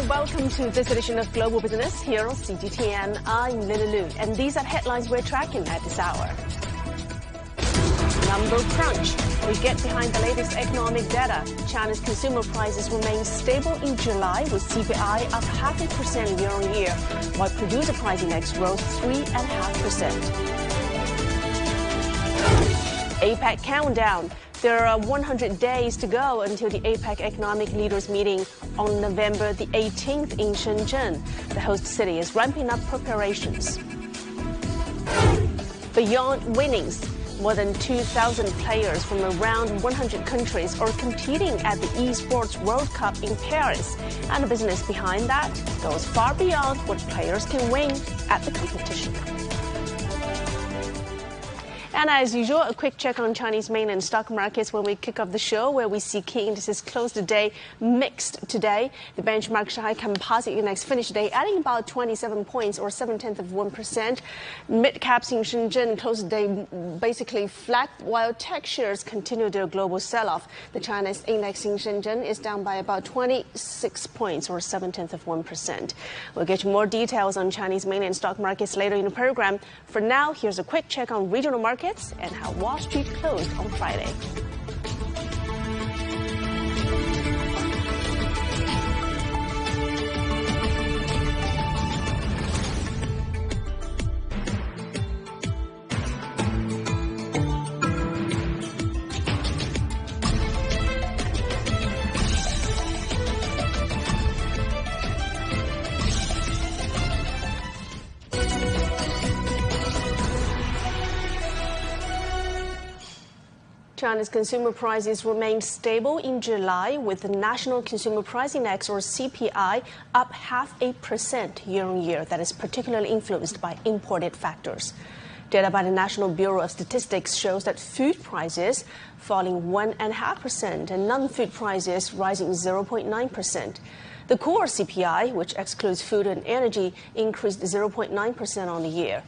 welcome to this edition of Global Business here on CGTN. I'm Lulu, and these are headlines we're tracking at this hour. Number crunch. We get behind the latest economic data. China's consumer prices remain stable in July with CPI up 0.5% year-on-year, while producer price index rose 3.5%. APEC countdown. There are 100 days to go until the APEC economic leaders meeting on November the 18th in Shenzhen. The host city is ramping up preparations. Beyond winnings, more than 2,000 players from around 100 countries are competing at the Esports World Cup in Paris. And the business behind that goes far beyond what players can win at the competition. And as usual, a quick check on Chinese mainland stock markets when we kick off the show, where we see key indices close the day mixed today. The benchmark Shanghai Composite Index finished the day adding about 27 points or 0.7%. Mid-caps in Shenzhen closed the day basically flat, while tech shares continue their global sell-off. The China's index in Shenzhen is down by about 26 points or 0.7%. We'll get you more details on Chinese mainland stock markets later in the program. For now, here's a quick check on regional markets and how Wall Street closed on Friday. China's consumer prices remained stable in July, with the National Consumer Price Index, or CPI, up 0.5% year-on-year. That is particularly influenced by imported factors. Data by the National Bureau of Statistics shows that food prices falling 1.5% and non-food prices rising 0.9%. The core CPI, which excludes food and energy, increased 0.9% on the year.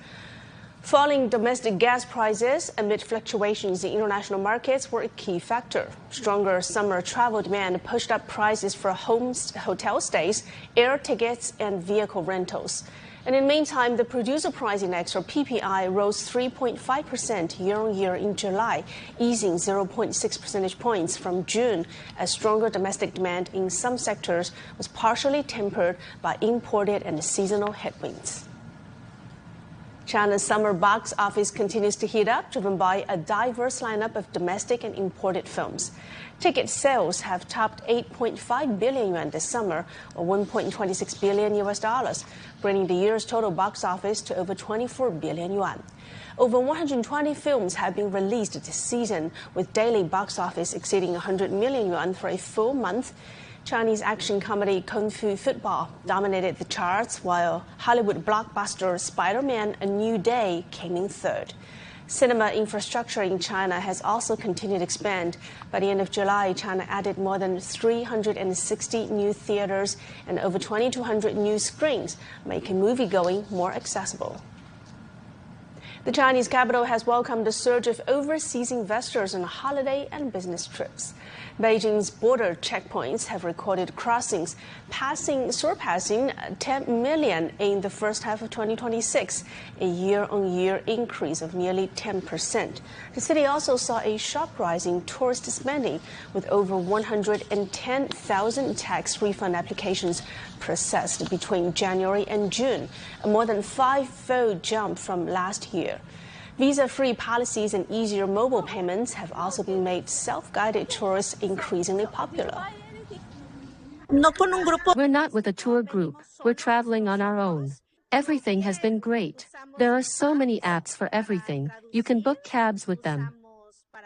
Falling domestic gas prices amid fluctuations in international markets were a key factor. Stronger summer travel demand pushed up prices for hotel stays, air tickets, and vehicle rentals. And in the meantime, the producer price index, or PPI, rose 3.5% year-on-year in July, easing 0.6 percentage points from June, as stronger domestic demand in some sectors was partially tempered by imported and seasonal headwinds. China's summer box office continues to heat up, driven by a diverse lineup of domestic and imported films. Ticket sales have topped 8.5 billion yuan this summer, or $1.26 billion, bringing the year's total box office to over 24 billion yuan. Over 120 films have been released this season, with daily box office exceeding 100 million yuan for a full month. Chinese action comedy Kung Fu Football dominated the charts, while Hollywood blockbuster Spider-Man: A New Day came in third. Cinema infrastructure in China has also continued to expand. By the end of July, China added more than 360 new theaters and over 2,200 new screens, making moviegoing more accessible. The Chinese capital has welcomed a surge of overseas investors on holiday and business trips. Beijing's border checkpoints have recorded crossings surpassing 10 million in the first half of 2026, a year-on-year increase of nearly 10%. The city also saw a sharp rise in tourist spending, with over 110,000 tax refund applications processed between January and June, a more than five-fold jump from last year. Visa-free policies and easier mobile payments have also been made self-guided tours increasingly popular. We're not with a tour group. We're traveling on our own. Everything has been great. There are so many apps for everything. You can book cabs with them.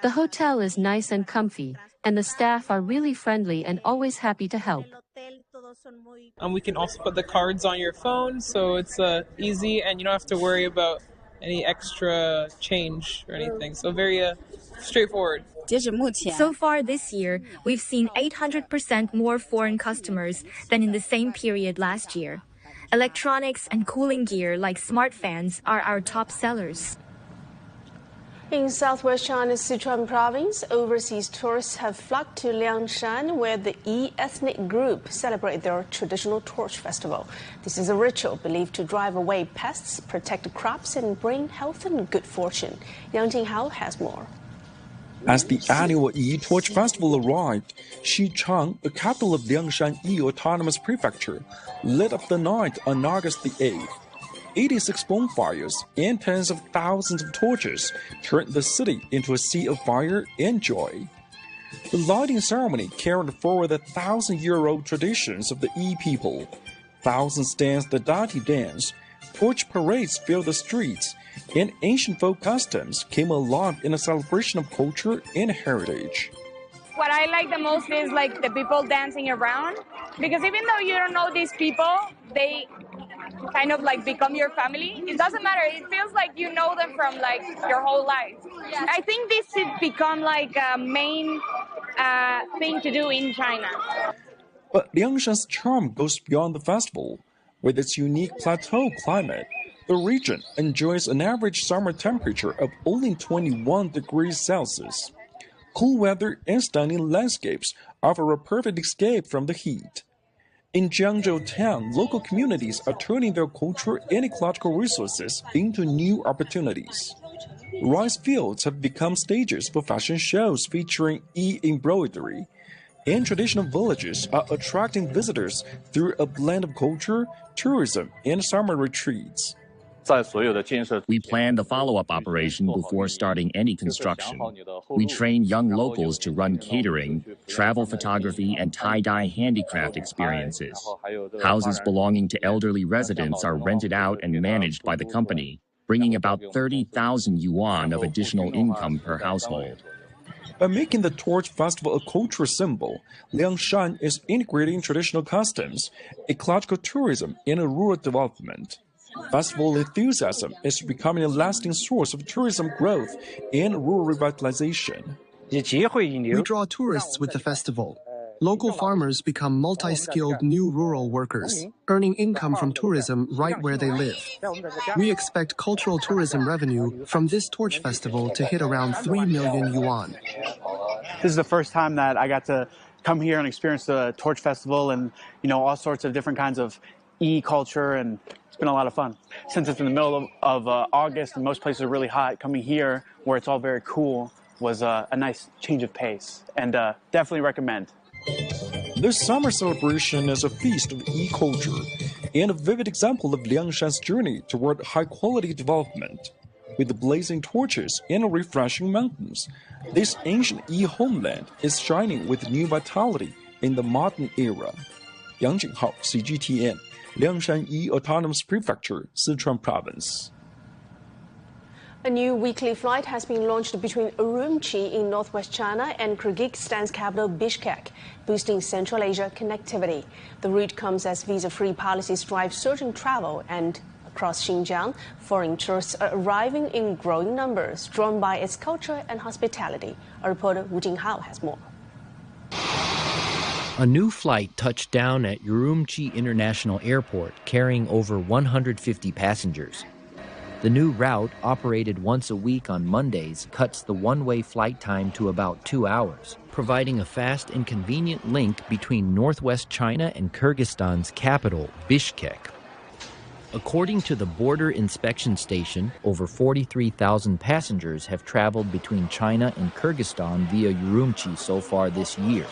The hotel is nice and comfy, and the staff are really friendly and always happy to help. We can also put the cards on your phone, so it's easy, and you don't have to worry about any extra change or anything. So very straightforward. So far this year, we've seen 800% more foreign customers than in the same period last year. Electronics and cooling gear like smart fans are our top sellers. In southwest China's Sichuan province, overseas tourists have flocked to Liangshan, where the Yi ethnic group celebrate their traditional torch festival. This is a ritual believed to drive away pests, protect crops, and bring health and good fortune. Yang Jinghao has more. As the annual Yi Torch Festival arrived, Xichang, the capital of Liangshan Yi Autonomous Prefecture, lit up the night on August the 8th. 86 bonfires and tens of thousands of torches turned the city into a sea of fire and joy. The lighting ceremony carried forward the 1,000-year-old traditions of the Yi people. Thousands danced the Dati dance, torch parades filled the streets, and ancient folk customs came alive in a celebration of culture and heritage. What I like the most is like the people dancing around, because even though you don't know these people, they kind of like become your family. It doesn't matter. It feels like you know them from like your whole life. I think this should become like a main thing to do in China. But Liangshan's charm goes beyond the festival. With its unique plateau climate, the region enjoys an average summer temperature of only 21 degrees Celsius. Cool weather and stunning landscapes offer a perfect escape from the heat. In Jiangzhou town, local communities are turning their culture and ecological resources into new opportunities. Rice fields have become stages for fashion shows featuring Yi embroidery, and traditional villages are attracting visitors through a blend of culture, tourism, and summer retreats. We planned a follow-up operation before starting any construction. We train young locals to run catering, travel photography, and tie-dye handicraft experiences. Houses belonging to elderly residents are rented out and managed by the company, bringing about 30,000 yuan of additional income per household. By making the Torch Festival a cultural symbol, Liangshan is integrating traditional customs, ecological tourism, and rural development. Festival enthusiasm is becoming a lasting source of tourism growth and rural revitalization. We draw tourists with the festival. Local farmers become multi-skilled new rural workers, earning income from tourism right where they live. We expect cultural tourism revenue from this torch festival to hit around 3 million yuan. This is the first time that I got to come here and experience the torch festival and, all sorts of different kinds of culture, and it's been a lot of fun. Since it's in the middle of August and most places are really hot, coming here where it's all very cool was a nice change of pace, and definitely recommend. This summer celebration is a feast of e-culture and a vivid example of Liangshan's journey toward high-quality development. With the blazing torches and refreshing mountains, this ancient e-homeland is shining with new vitality in the modern era. Yang Jinghao, CGTN, Liangshan Yi Autonomous Prefecture, Sichuan Province. A new weekly flight has been launched between Urumqi in northwest China and Kyrgyzstan's capital Bishkek, boosting Central Asia connectivity. The route comes as visa-free policies drive surging travel, and across Xinjiang, foreign tourists are arriving in growing numbers, drawn by its culture and hospitality. Our reporter Wu Jinghao has more. A new flight touched down at Urumqi International Airport, carrying over 150 passengers. The new route, operated once a week on Mondays, cuts the one-way flight time to about 2 hours, providing a fast and convenient link between northwest China and Kyrgyzstan's capital, Bishkek. According to the Border Inspection Station, over 43,000 passengers have traveled between China and Kyrgyzstan via Urumqi so far this year,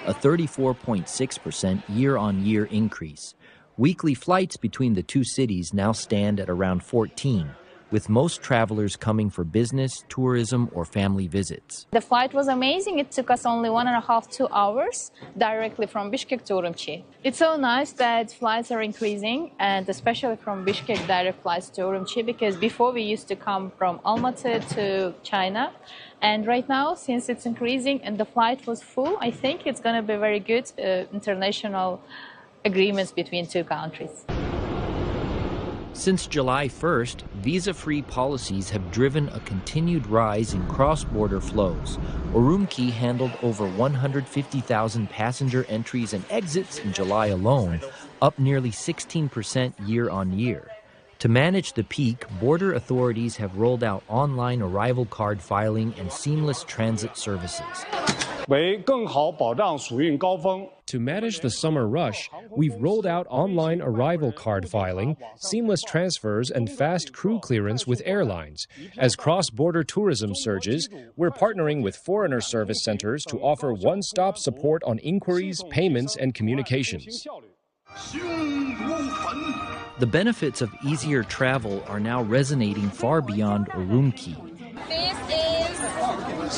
a 34.6% year-on-year increase. Weekly flights between the two cities now stand at around 14, with most travelers coming for business, tourism, or family visits. The flight was amazing. It took us only 1.5 to 2 hours directly from Bishkek to Urumqi. It's so nice that flights are increasing, and especially from Bishkek direct flights to Urumqi, because before we used to come from Almaty to China. And right now, since it's increasing and the flight was full, I think it's going to be very good international agreements between two countries. Since July 1st, visa-free policies have driven a continued rise in cross-border flows. Urumqi handled over 150,000 passenger entries and exits in July alone, up nearly 16% year-on-year. To manage the peak, border authorities have rolled out online arrival card filing and seamless transit services. To manage the summer rush, we've rolled out online arrival card filing, seamless transfers, and fast crew clearance with airlines. As cross-border tourism surges, we're partnering with foreigner service centers to offer one-stop support on inquiries, payments, and communications. The benefits of easier travel are now resonating far beyond Urumqi. This is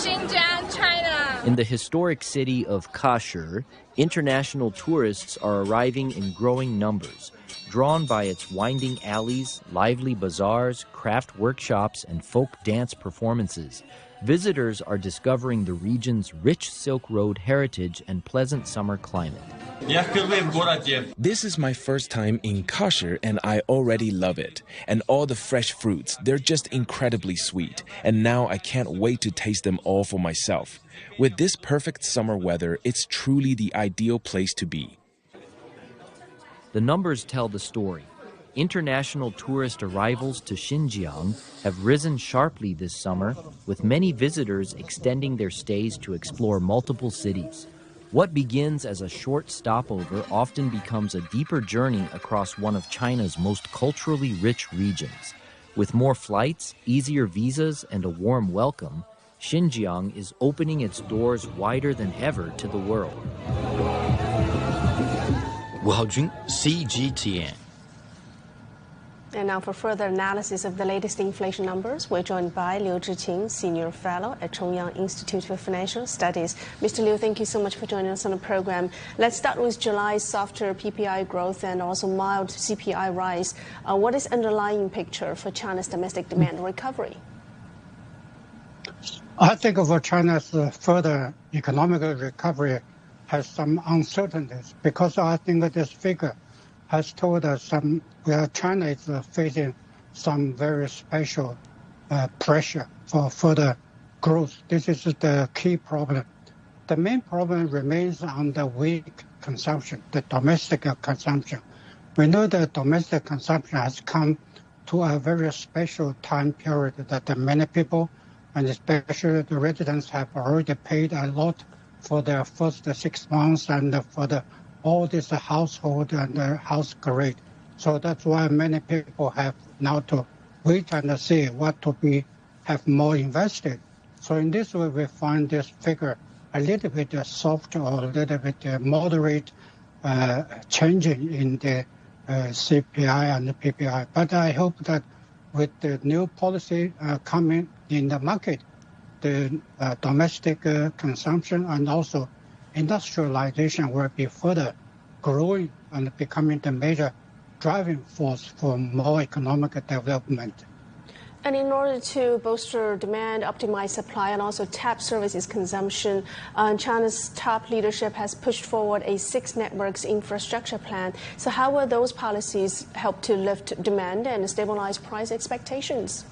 Xinjiang, China. In the historic city of Kashir, international tourists are arriving in growing numbers, drawn by its winding alleys, lively bazaars, craft workshops, and folk dance performances. Visitors are discovering the region's rich Silk Road heritage and pleasant summer climate. This is my first time in Kashir and I already love it. And all the fresh fruits, they're just incredibly sweet. And now I can't wait to taste them all for myself. With this perfect summer weather, it's truly the ideal place to be. The numbers tell the story. International tourist arrivals to Xinjiang have risen sharply this summer, with many visitors extending their stays to explore multiple cities. What begins as a short stopover often becomes a deeper journey across one of China's most culturally rich regions. With more flights, easier visas, and a warm welcome, Xinjiang is opening its doors wider than ever to the world. CGTN. And now for further analysis of the latest inflation numbers, we're joined by Liu Zhiqing, Senior Fellow at Chongyang Institute for Financial Studies. Mr. Liu, thank you so much for joining us on the program. Let's start with July's softer PPI growth and also mild CPI rise. What is underlying picture for China's domestic demand recovery? I think for China's further economic recovery has some uncertainties because I think that this figure has told us China is facing some very special pressure for further growth. This is the key problem. The main problem remains on the weak consumption, the domestic consumption. We know that domestic consumption has come to a very special time period that many people, and especially the residents, have already paid a lot for their first 6 months and for all this household and house grade. So that's why many people have now to wait and see what to have more invested. So in this way, we find this figure a little bit soft or a little bit moderate changing in the CPI and the PPI. But I hope that with the new policy coming in the market, the domestic consumption and also industrialization will be further growing and becoming the major driving force for more economic development. And in order to bolster demand, optimize supply, and also tap services consumption, China's top leadership has pushed forward a 6 networks infrastructure plan. So how will those policies help to lift demand and stabilize price expectations?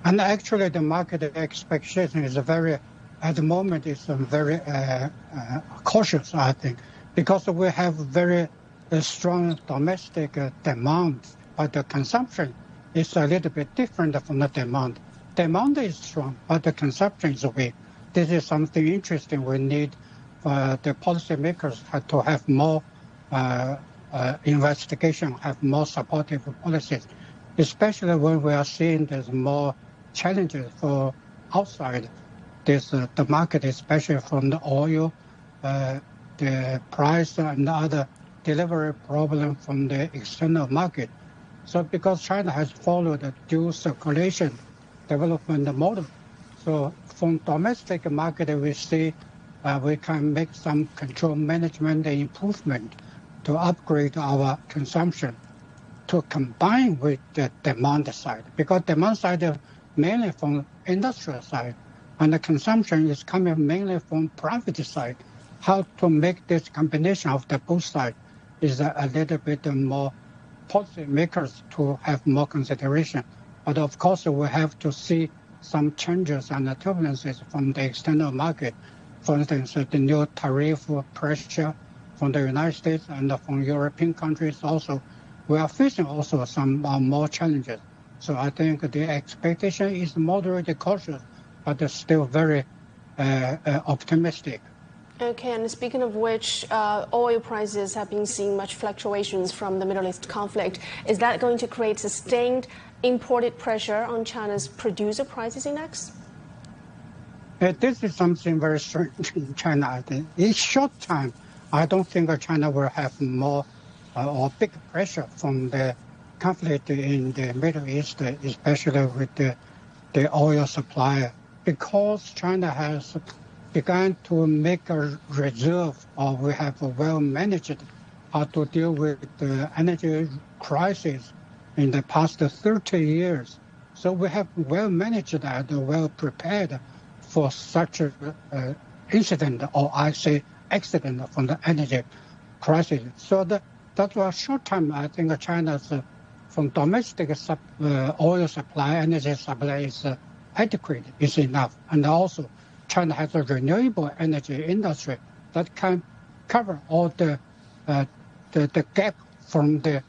And actually, the market expectation is at the moment, is very cautious, I think, because we have very strong domestic demand, but the consumption is a little bit different from the demand. Demand is strong, but the consumption is weak. This is something interesting. We need the policymakers to have more investigation, have more supportive policies, especially when we are seeing there's more challenges for outside the market, especially from the oil, the price and other delivery problem from the external market. So because China has followed the dual circulation development model, so from domestic market we see we can make some control management improvement to upgrade our consumption to combine with the demand side, because demand side mainly from industrial side, and the consumption is coming mainly from private side. How to make this combination of the both sides is a little bit more policymakers to have more consideration. But of course, we have to see some changes and turbulences from the external market. For instance, the new tariff pressure from the United States and from European countries also we are facing also some more challenges. So I think the expectation is moderately cautious, but still very optimistic. Okay, and speaking of which, oil prices have been seeing much fluctuations from the Middle East conflict. Is that going to create sustained imported pressure on China's producer prices index? This is something very strange in China, I think. In short time, I don't think China will have more or big pressure from the conflict in the Middle East, especially with the oil supply, because China has began to make a reserve, or we have well managed how to deal with the energy crisis in the past 30 years. So we have well managed that, well prepared for such an incident, or I say accident from the energy crisis. So that's why short term, I think China's from domestic oil supply, energy supply is adequate, is enough. And also China has a renewable energy industry that can cover all the gap from the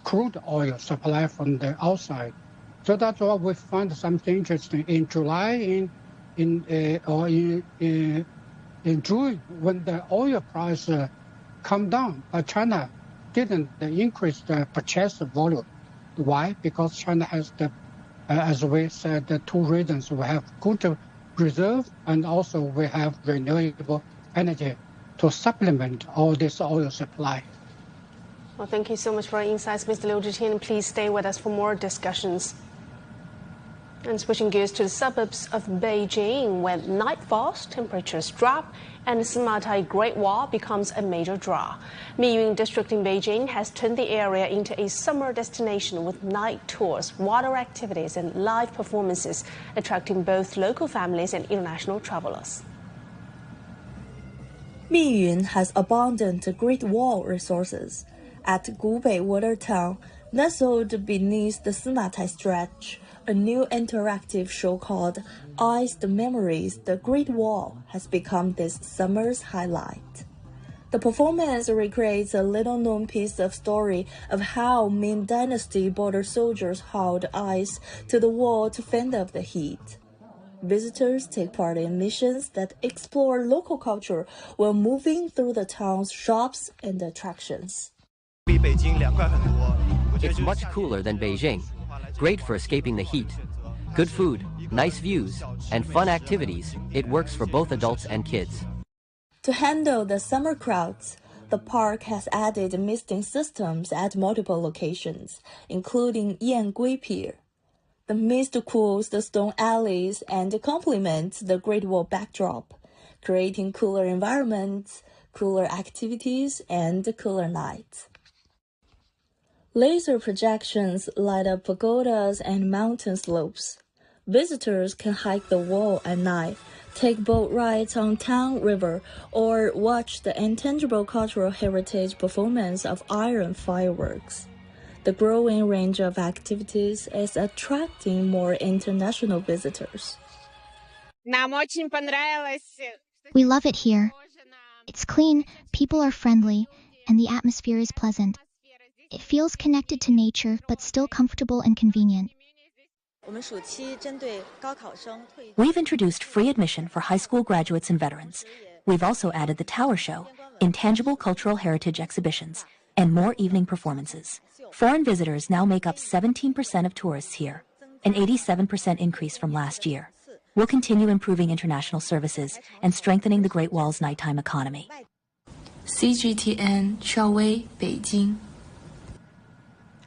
crude oil supply from the outside. So that's why we find something interesting. In July, in June, when the oil price come down, but China didn't increase the purchase volume. Why? Because China has as we said, the two reasons. We have good reserve, and also we have renewable energy to supplement all this oil supply. Well, thank you so much for your insights, Mr. Liu Zhiqian. Please stay with us for more discussions. And switching gears to the suburbs of Beijing, when night falls, temperatures drop, and the Sima Great Wall becomes a major draw. Miyun District in Beijing has turned the area into a summer destination with night tours, water activities, and live performances, attracting both local families and international travelers. Miyun has abundant Great Wall resources. At Gubei Water Town, nestled beneath the Sima stretch, a new interactive show called Iced Memories, the Great Wall, has become this summer's highlight. The performance recreates a little-known piece of story of how Ming Dynasty border soldiers hauled ice to the wall to fend off the heat. Visitors take part in missions that explore local culture while moving through the town's shops and attractions. It's much cooler than Beijing. Great for escaping the heat. Good food, nice views, and fun activities. It works for both adults and kids. To handle the summer crowds, the park has added misting systems at multiple locations, including Yangui Pier. The mist cools the stone alleys and complements the Great Wall backdrop, creating cooler environments, cooler activities, and cooler nights. Laser projections light up pagodas and mountain slopes. Visitors can hike the wall at night, take boat rides on Tang River, or watch the intangible cultural heritage performance of iron fireworks. The growing range of activities is attracting more international visitors. We love it here. It's clean, people are friendly, and the atmosphere is pleasant. It feels connected to nature, but still comfortable and convenient. We've introduced free admission for high school graduates and veterans. We've also added the Tower Show, intangible cultural heritage exhibitions, and more evening performances. Foreign visitors now make up 17% of tourists here, an 87% increase from last year. We'll continue improving international services and strengthening the Great Wall's nighttime economy. CGTN, Shaowei, Beijing.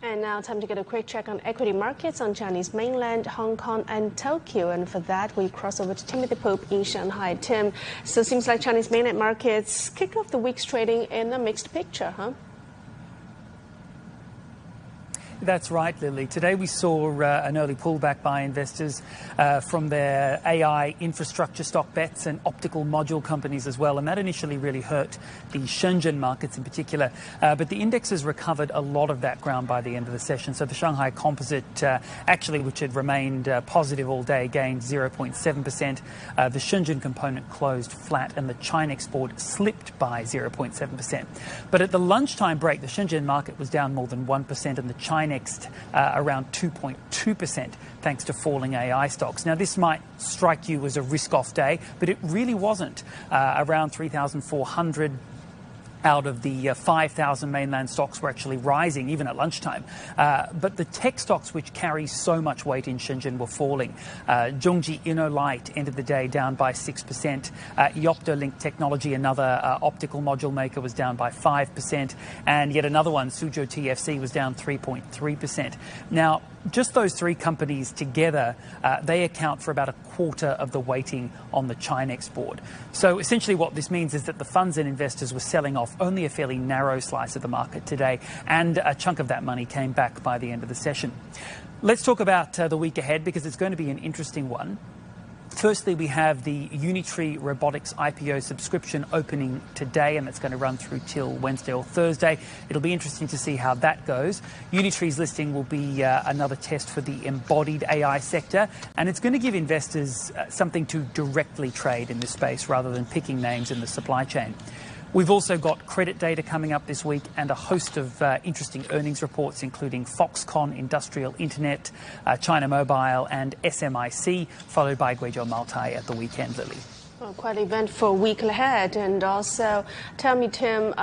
And now time to get a quick check on equity markets on Chinese mainland, Hong Kong and Tokyo. And for that, we cross over to Timothy Pope in Shanghai. Tim, so it seems like Chinese mainland markets kick off the week's trading in a mixed picture, huh? That's right, Lily. Today we saw an early pullback by investors from their AI infrastructure stock bets and optical module companies as well, and that initially really hurt the Shenzhen markets in particular. But the indexes recovered a lot of that ground by the end of the session. So the Shanghai Composite, actually, which had remained positive all day, gained 0.7%. The Shenzhen component closed flat, and the China export slipped by 0.7%. But at the lunchtime break, the Shenzhen market was down more than 1%, and the China around 2.2%, thanks to falling AI stocks. Now, this might strike you as a risk-off day, but it really wasn't. Around 3,400 out of the 5,000 mainland stocks were actually rising, even at lunchtime. But the tech stocks, which carry so much weight in Shenzhen, were falling. Zhongji InnoLight ended the day down by 6%. Yoptolink Technology, another optical module maker, was down by 5%. And yet another one, Suzhou TFC, was down 3.3%. Now, just those three companies together, they account for about a quarter of the weighting on the China export. So essentially what this means is that the funds and investors were selling off only a fairly narrow slice of the market today, and a chunk of that money came back by the end of the session. Let's talk about the week ahead, because it's going to be an interesting one. Firstly, we have the Unitree Robotics IPO subscription opening today, and that's going to run through till Wednesday or Thursday. It'll be interesting to see how that goes. Unitree's listing will be another test for the embodied AI sector, and it's going to give investors something to directly trade in this space rather than picking names in the supply chain. We've also got credit data coming up this week and a host of interesting earnings reports, including Foxconn, Industrial Internet, China Mobile and SMIC, followed by Guizhou Maotai at the weekend, Lily. Well, quite an eventful week ahead. And also, tell me, Tim,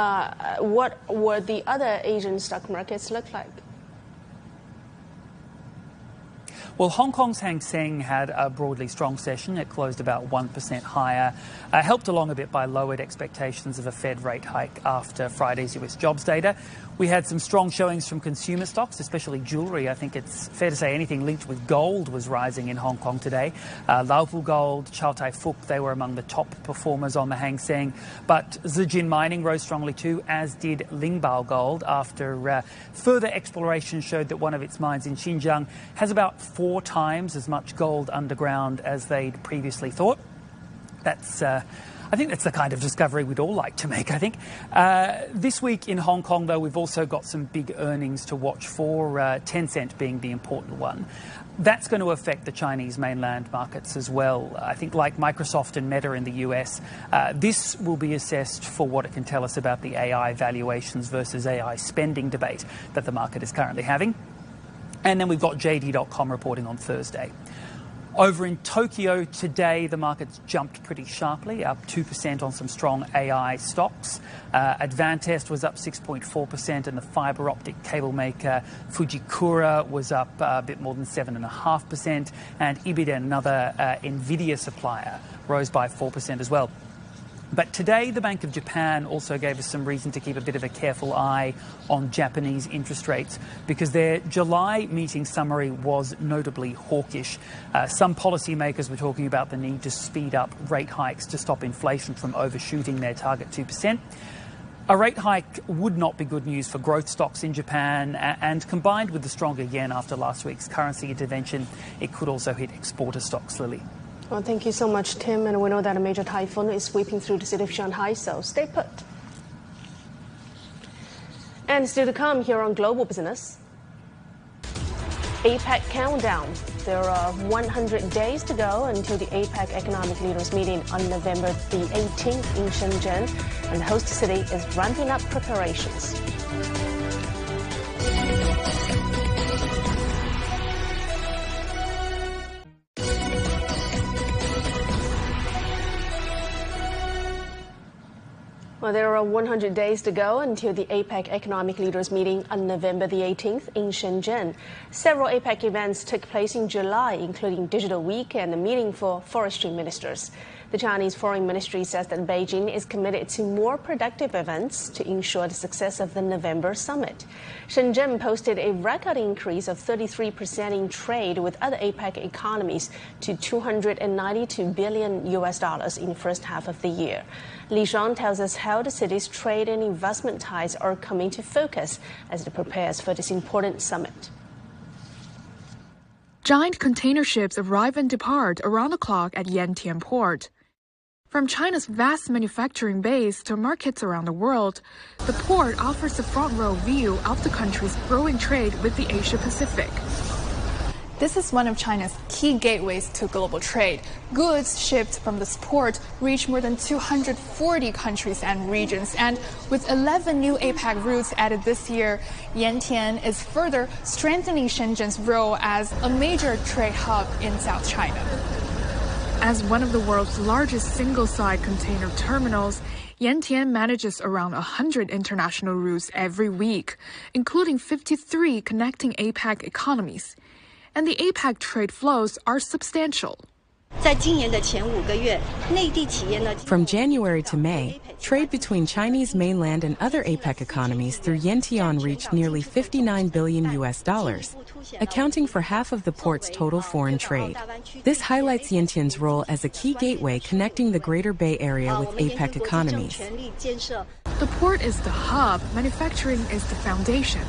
what were the other Asian stock markets look like? Well, Hong Kong's Hang Seng had a broadly strong session. It closed about 1% higher, helped along a bit by lowered expectations of a Fed rate hike after Friday's US jobs data. We had some strong showings from consumer stocks, especially jewellery. I think it's fair to say anything linked with gold was rising in Hong Kong today. Laopu Gold, Chow Tai Fook, they were among the top performers on the Hang Seng. But Zijin Mining rose strongly too, as did Lingbao Gold, after further exploration showed that one of its mines in Xinjiang has about 4 times as much gold underground as they'd previously thought. I think that's the kind of discovery we'd all like to make, I think. This week in Hong Kong, though, we've also got some big earnings to watch for, Tencent being the important one. That's going to affect the Chinese mainland markets as well. I think like Microsoft and Meta in the US, this will be assessed for what it can tell us about the AI valuations versus AI spending debate that the market is currently having. And then we've got JD.com reporting on Thursday. Over in Tokyo today, the markets jumped pretty sharply, up 2% on some strong AI stocks. Advantest was up 6.4%, and the fibre optic cable maker Fujikura was up a bit more than 7.5%. And Ibiden, another NVIDIA supplier, rose by 4% as well. But today, the Bank of Japan also gave us some reason to keep a bit of a careful eye on Japanese interest rates, because their July meeting summary was notably hawkish. Some policymakers were talking about the need to speed up rate hikes to stop inflation from overshooting their target 2%. A rate hike would not be good news for growth stocks in Japan, and combined with the stronger yen after last week's currency intervention, it could also hit exporter stocks, Lily. Well, thank you so much, Tim. And we know that a major typhoon is sweeping through the city of Shanghai, so stay put. And still to come here on Global Business. APEC countdown. There are 100 days to go until the APEC economic leaders meeting on November the 18th in Shenzhen, and the host city is ramping up preparations. Well, there are 100 days to go until the APEC economic leaders meeting on November the 18th in Shenzhen. Several APEC events took place in July, including Digital Week and the meeting for forestry ministers. The Chinese Foreign Ministry says that Beijing is committed to more productive events to ensure the success of the November summit. Shenzhen posted a record increase of 33% in trade with other APEC economies to $292 billion in the first half of the year. Li Shuang tells us how the city's trade and investment ties are coming to focus as it prepares for this important summit. Giant container ships arrive and depart around the clock at Yantian port. From China's vast manufacturing base to markets around the world, the port offers a front-row view of the country's growing trade with the Asia-Pacific. This is one of China's key gateways to global trade. Goods shipped from this port reach more than 240 countries and regions. And with 11 new APEC routes added this year, Yantian is further strengthening Shenzhen's role as a major trade hub in South China. As one of the world's largest single-side container terminals, Yantian manages around 100 international routes every week, including 53 connecting APEC economies. And the APEC trade flows are substantial. From January to May, trade between Chinese mainland and other APEC economies through Yantian reached nearly $59 billion, accounting for half of the port's total foreign trade. This highlights Yantian's role as a key gateway connecting the Greater Bay Area with APEC economies. The port is the hub, manufacturing is the foundation.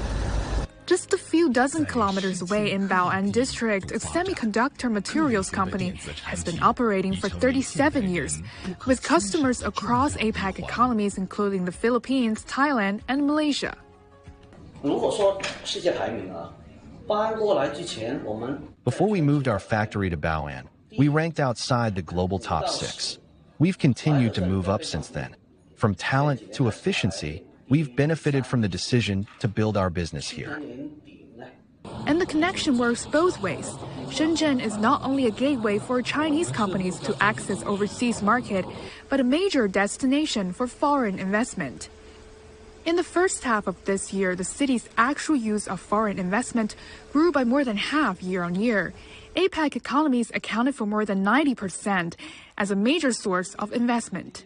Just a few dozen kilometers away in Bao'an district, a semiconductor materials company has been operating for 37 years, with customers across APEC economies including the Philippines, Thailand, and Malaysia. Before we moved our factory to Bao'an, we ranked outside the global top 6. We've continued to move up since then. From talent to efficiency, we've benefited from the decision to build our business here. And the connection works both ways. Shenzhen is not only a gateway for Chinese companies to access overseas market, but a major destination for foreign investment. In the first half of this year, the city's actual use of foreign investment grew by more than half year-on-year. APEC economies accounted for more than 90% as a major source of investment.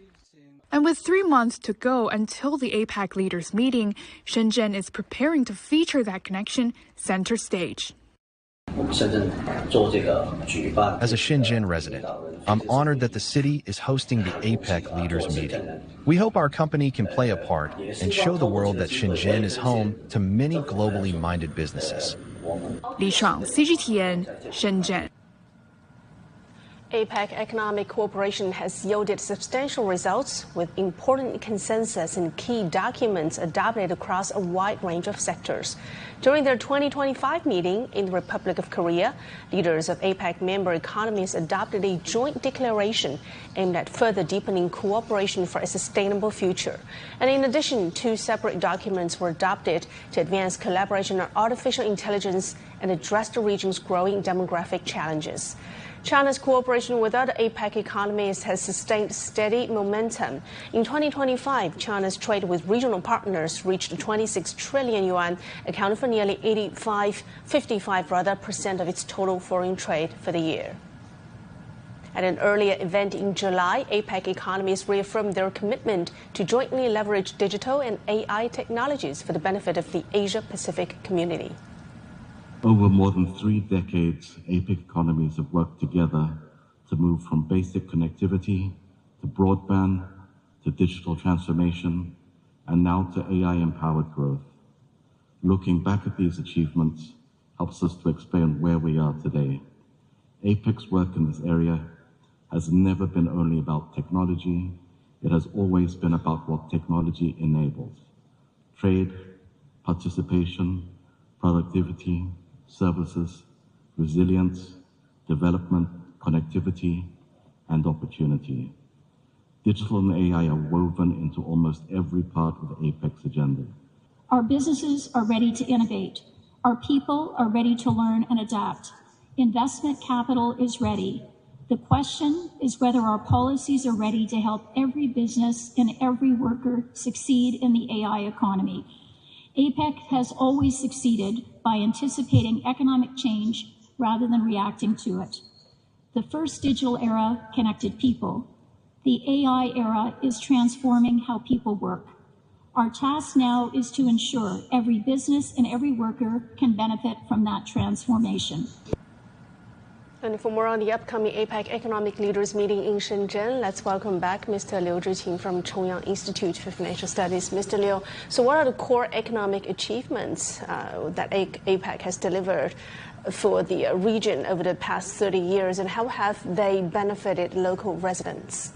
And with 3 months to go until the APEC leaders' meeting, Shenzhen is preparing to feature that connection center stage. As a Shenzhen resident, I'm honored that the city is hosting the APEC leaders' meeting. We hope our company can play a part and show the world that Shenzhen is home to many globally minded businesses. Li Shuang, CGTN, Shenzhen. APEC economic cooperation has yielded substantial results with important consensus and key documents adopted across a wide range of sectors. During their 2025 meeting in the Republic of Korea, leaders of APEC member economies adopted a joint declaration aimed at further deepening cooperation for a sustainable future. And in addition, 2 separate documents were adopted to advance collaboration on artificial intelligence and address the region's growing demographic challenges. China's cooperation with other APEC economies has sustained steady momentum. In 2025, China's trade with regional partners reached 26 trillion yuan, accounting for nearly 55% of its total foreign trade for the year. At an earlier event in July, APEC economies reaffirmed their commitment to jointly leverage digital and AI technologies for the benefit of the Asia-Pacific community. Over more than 3 decades, APEC economies have worked together to move from basic connectivity to broadband to digital transformation and now to AI-empowered growth. Looking back at these achievements helps us to explain where we are today. APEC's work in this area has never been only about technology. It has always been about what technology enables: trade, participation, productivity, services, resilience, development, connectivity, and opportunity. Digital and AI are woven into almost every part of APEC's agenda. Our businesses are ready to innovate. Our people are ready to learn and adapt. Investment capital is ready. The question is whether our policies are ready to help every business and every worker succeed in the AI economy. APEC has always succeeded by anticipating economic change rather than reacting to it. The first digital era connected people. The AI era is transforming how people work. Our task now is to ensure every business and every worker can benefit from that transformation. And for more on the upcoming APEC Economic Leaders meeting in Shenzhen, let's welcome back Mr. Liu Zhiqing from Chongyang Institute for Financial Studies. Mr. Liu, so what are the core economic achievements that APEC has delivered for the region over the past 30 years, and how have they benefited local residents?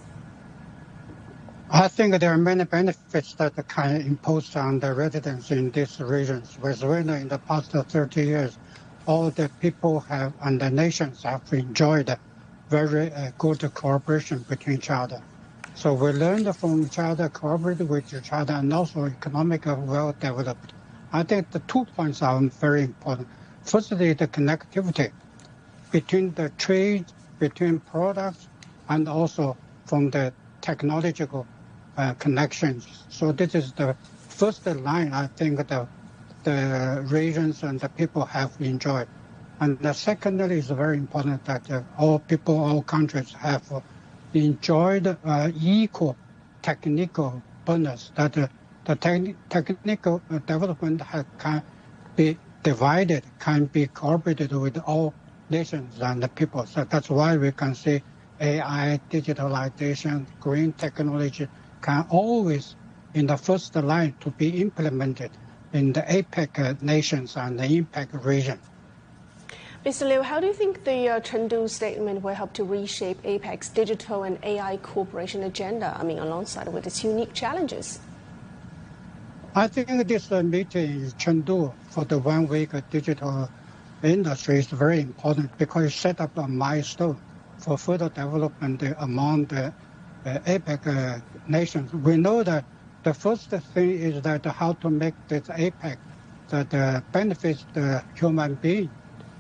I think there are many benefits that can impose on the residents in these regions. With in the past 30 years, all the people have and the nations have enjoyed very good cooperation between each other. So we learned from each other, cooperated with each other, and also economically well developed. I think the 2 points are very important. Firstly, the connectivity between the trade, between products, and also from the technological connections. So this is the first line I think the regions and the people have enjoyed. And the secondly is very important that all people, all countries have enjoyed equal technical bonus, that the technical development can be divided, can be cooperated with all nations and the people. So that's why we can see AI, digitalization, green technology can always in the first line to be implemented in the APEC nations and the APEC region. Mr. Liu, how do you think the Chengdu statement will help to reshape APEC's digital and AI cooperation agenda, alongside with its unique challenges? I think this meeting in Chengdu for the 1 week digital industry is very important because it set up a milestone for further development among the APEC nations. We know that the first thing is that how to make this APEC that benefits the human being,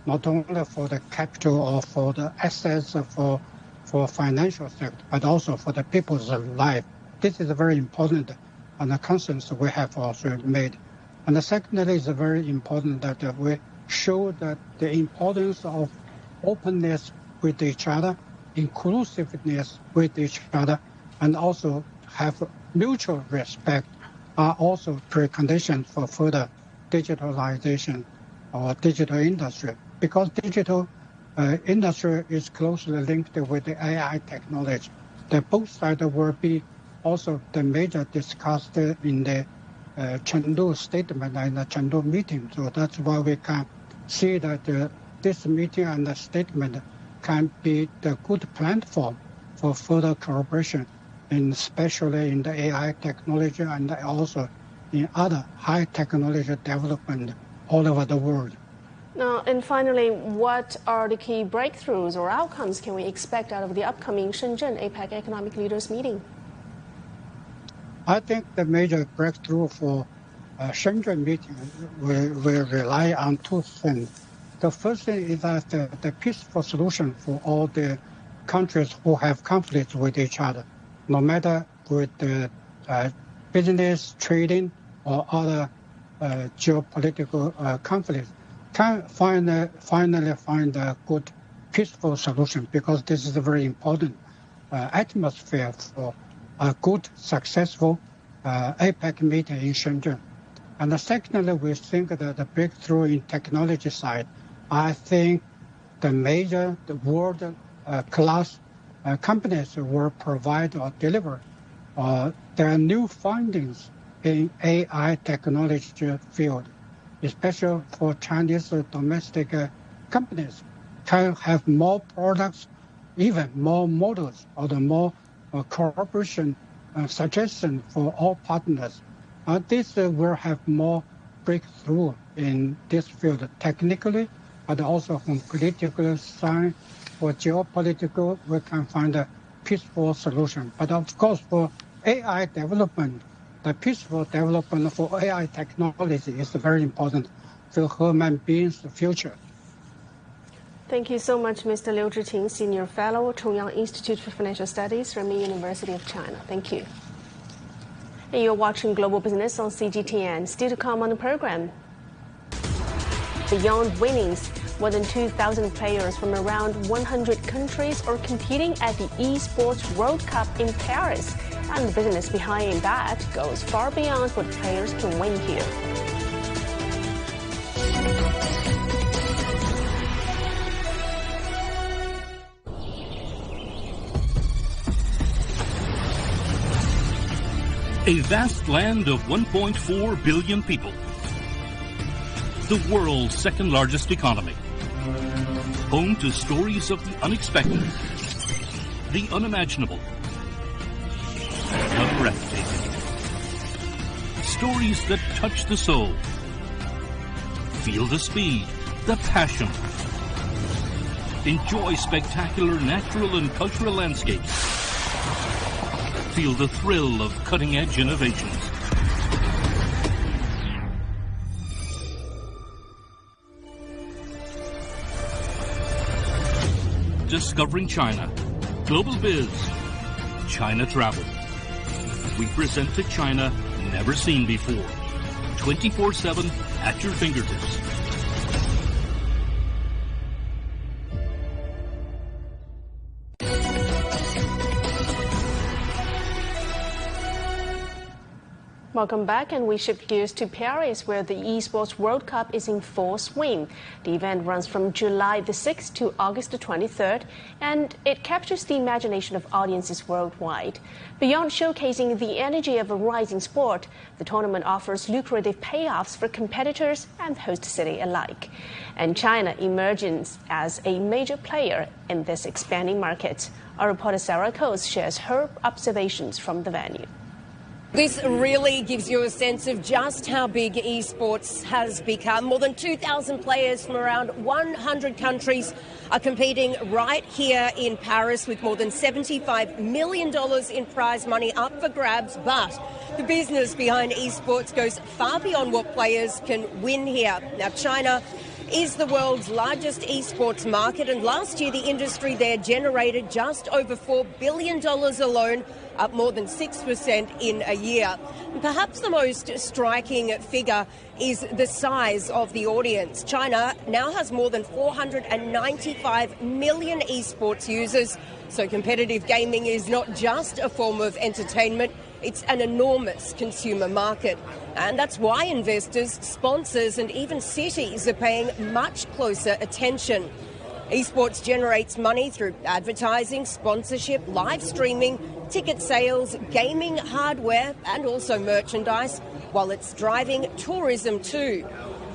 not only for the capital or for the assets for financial sector, but also for the people's life. This is very important, and the consensus we have also made. And the secondly is very important that we show that the importance of openness with each other, inclusiveness with each other, and also have mutual respect are also preconditions for further digitalization or digital industry. Because digital industry is closely linked with the AI technology. The both sides will be also the major discussed in the Chengdu statement and the Chengdu meeting. So that's why we can see that this meeting and the statement can be the good platform for further cooperation, especially in the AI technology and also in other high technology development all over the world. Now, and finally, what are the key breakthroughs or outcomes can we expect out of the upcoming Shenzhen APEC Economic Leaders meeting? I think the major breakthrough for Shenzhen meeting will rely on two things. The first thing is that the peaceful solution for all the countries who have conflicts with each other, no matter with the business, trading, or other geopolitical conflicts, can finally find a good peaceful solution, because this is a very important atmosphere for a good, successful APEC meeting in Shenzhen. And secondly, we think that the breakthrough in technology side, I think the world class companies will provide or deliver their new findings in AI technology field, especially for Chinese domestic companies, can have more products, even more models, or the more cooperation suggestion for all partners. This will have more breakthrough in this field technically, but also from political side, for geopolitical, we can find a peaceful solution. But of course, for AI development, the peaceful development for AI technology is very important for human beings' future. Thank you so much, Mr. Liu Zhiqing, Senior Fellow, Chongyang Institute for Financial Studies, Renmin University of China. Thank you. And you're watching Global Business on CGTN. Still to come on the program, beyond winnings, More than 2,000 players from around 100 countries are competing at the Esports World Cup in Paris. And the business behind that goes far beyond what players can win here. A vast land of 1.4 billion people. The world's second largest economy. Home to stories of the unexpected, the unimaginable, the breathtaking. Stories that touch the soul. Feel the speed, the passion. Enjoy spectacular natural and cultural landscapes. Feel the thrill of cutting-edge innovations. Discovering China. Global Biz. China Travel. We present to China never seen before. 24/7 at your fingertips. Welcome back, and we shift gears to Paris, where the Esports World Cup is in full swing. The event runs from July the 6th to August the 23rd, and it captures the imagination of audiences worldwide. Beyond showcasing the energy of a rising sport, the tournament offers lucrative payoffs for competitors and host city alike. And China emerges as a major player in this expanding market. Our reporter Sarah Coates shares her observations from the venue. This really gives you a sense of just how big esports has become. More than 2,000 players from around 100 countries are competing right here in Paris, with more than $75 million in prize money up for grabs. But the business behind esports goes far beyond what players can win here. Now, China is the world's largest esports market, and last year the industry there generated just over $4 billion alone, up more than 6% in a year. And perhaps the most striking figure is the size of the audience. China now has more than 495 million esports users, so competitive gaming is not just a form of entertainment, it's an enormous consumer market. And that's why investors, sponsors and even cities are paying much closer attention. Esports generates money through advertising, sponsorship, live streaming, ticket sales, gaming hardware and also merchandise, while it's driving tourism too.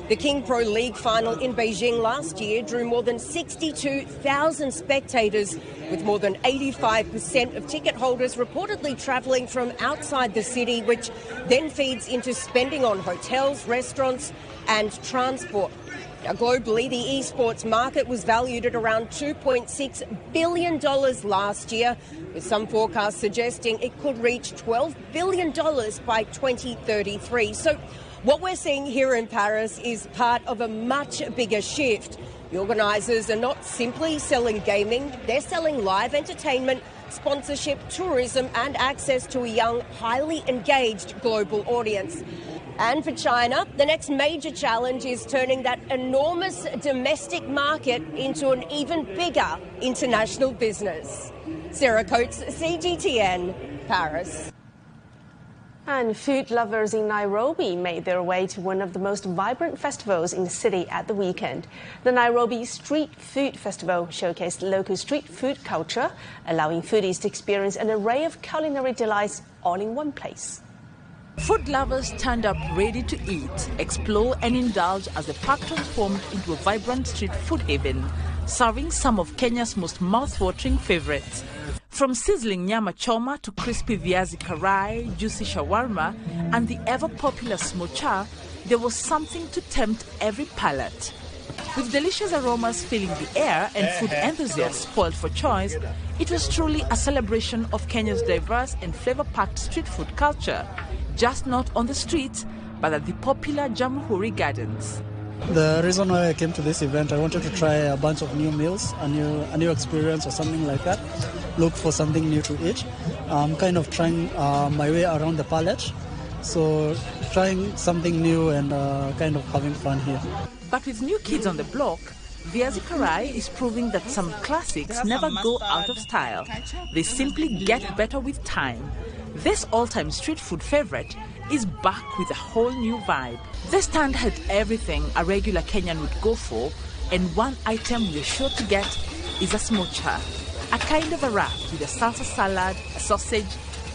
The King Pro League final in Beijing last year drew more than 62,000 spectators, with more than 85% of ticket holders reportedly travelling from outside the city, which then feeds into spending on hotels, restaurants and transport. Now, globally, the esports market was valued at around $2.6 billion last year, with some forecasts suggesting it could reach $12 billion by 2033. So what we're seeing here in Paris is part of a much bigger shift. The organisers are not simply selling gaming, they're selling live entertainment, sponsorship, tourism and access to a young, highly engaged global audience. And for China, the next major challenge is turning that enormous domestic market into an even bigger international business. Sarah Coates, CGTN, Paris. And food lovers in Nairobi made their way to one of the most vibrant festivals in the city at the weekend. The Nairobi Street Food Festival showcased local street food culture, allowing foodies to experience an array of culinary delights all in one place. Food lovers turned up ready to eat, explore and indulge as the park transformed into a vibrant street food haven, serving some of Kenya's most mouth-watering favorites. From sizzling nyama choma to crispy viazi karai, juicy shawarma and the ever-popular smocha, there was something to tempt every palate. With delicious aromas filling the air and food enthusiasts spoiled for choice, it was truly a celebration of Kenya's diverse and flavor-packed street food culture, just not on the streets, but at the popular Jamhuri Gardens. The reason why I came to this event, I wanted to try a bunch of new meals, a new experience or something like that. Look for something new to eat. I'm kind of trying my way around the palate. So trying something new and kind of having fun here. But with new kids on the block, Viazi Karai is proving that some classics never go out of style. They simply get better with time. This all-time street food favorite is back with a whole new vibe. This stand had everything a regular Kenyan would go for, and one item you're sure to get is a smocha, a kind of a wrap with a salsa salad, a sausage,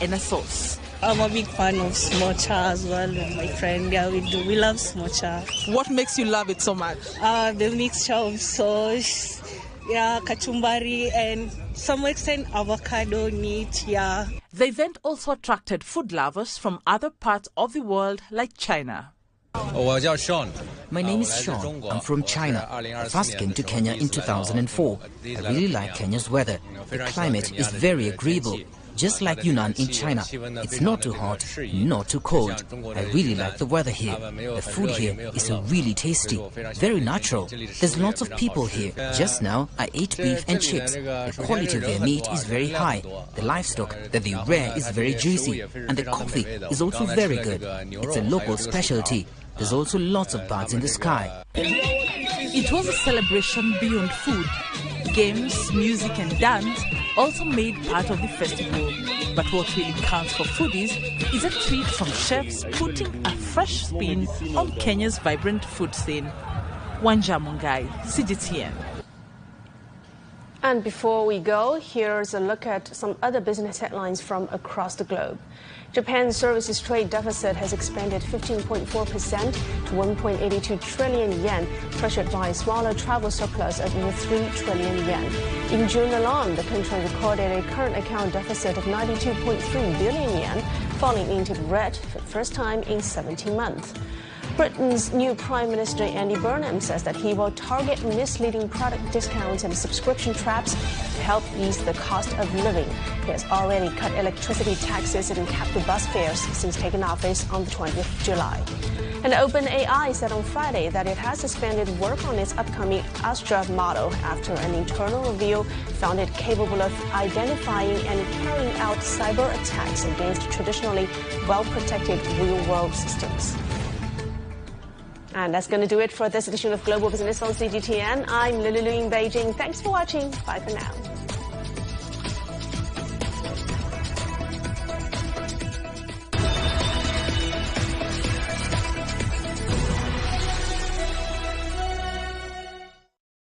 and a sauce. I'm a big fan of smocha as well with my friend. Yeah, we love smocha. What makes you love it so much? The mixture of sauce, yeah, kachumbari, and some extent avocado meat, yeah. The event also attracted food lovers from other parts of the world like China. My name is Sean. I'm from China. I first came to Kenya in 2004. I really like Kenya's weather. The climate is very agreeable. Just like Yunnan in China, it's not too hot, not too cold. I really like the weather here. The food here is really tasty, very natural. There's lots of people here. Just now, I ate beef and chips. The quality of their meat is very high. The livestock that they rear is very juicy. And the coffee is also very good. It's a local specialty. There's also lots of birds in the sky. It was a celebration beyond food. Games, music and dance also made part of the festival. But what really counts for foodies is a treat from chefs putting a fresh spin on Kenya's vibrant food scene. Wanja Mungai, CGTN. And before we go, here's a look at some other business headlines from across the globe. Japan's services trade deficit has expanded 15.4% to 1.82 trillion yen, pressured by a smaller travel surplus of over 3 trillion yen. In June alone, the country recorded a current account deficit of 92.3 billion yen, falling into the red for the first time in 17 months. Britain's new Prime Minister Andy Burnham says that he will target misleading product discounts and subscription traps to help ease the cost of living. He has already cut electricity taxes and capped the bus fares since taking office on the 20th of July. And OpenAI said on Friday that it has suspended work on its upcoming Astra model after an internal review found it capable of identifying and carrying out cyber attacks against traditionally well-protected real-world systems. And that's going to do it for this edition of Global Business on CGTN. I'm Lulu in Beijing. Thanks for watching. Bye for now.